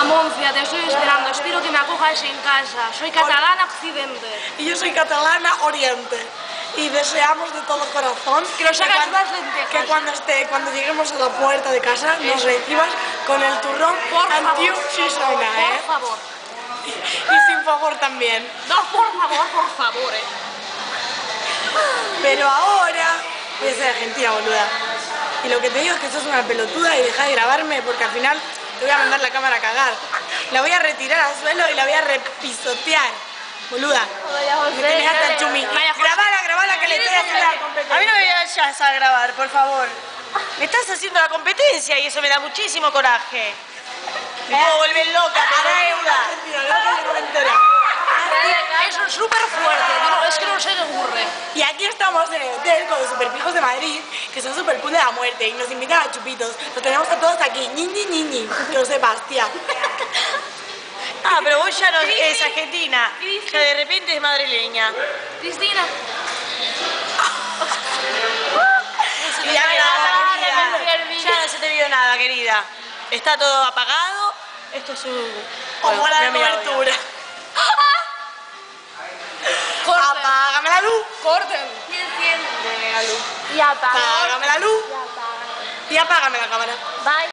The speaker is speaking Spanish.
Moncia, te estoy esperando. Espero que me acojas en casa. Soy catalana Occidente. Y yo soy catalana Oriente. Y deseamos de todo corazón que nos hagas unas lentejas. Que cuando lleguemos a la puerta de casa nos recibas con el turrón antiu Xixona, Por favor. Y sin favor también. No, por favor, Pero ahora voy a ser argentina, boluda. Y lo que te digo es que sos una pelotuda y deja de grabarme porque al final te voy a mandar la cámara a cagar. La voy a retirar al suelo y la voy a repisotear. Boluda, me tenés hasta el chumi. Grabala que le estoy haciendo la competencia. A mí no me vayas a grabar, por favor. Me estás haciendo la competencia y eso me da muchísimo coraje. Me puedo volver loca, Eso es súper fuerte, es que no se le ocurre. Y aquí estamos en el hotel con los superpijos de Madrid, que son super cool de la muerte y nos invitan a chupitos. Los tenemos a todos aquí, ñi, que lo sepas, tía. Ah, pero vos ya no es argentina, ya de repente es madrileña. Cristina. Ya no se te vio nada, querida. Está todo apagado. Esto es un... Como la cobertura. Apágame la luz. Corten. Y enciende la luz. Y apaga. Apágame la luz. Y apágame la cámara. Bye.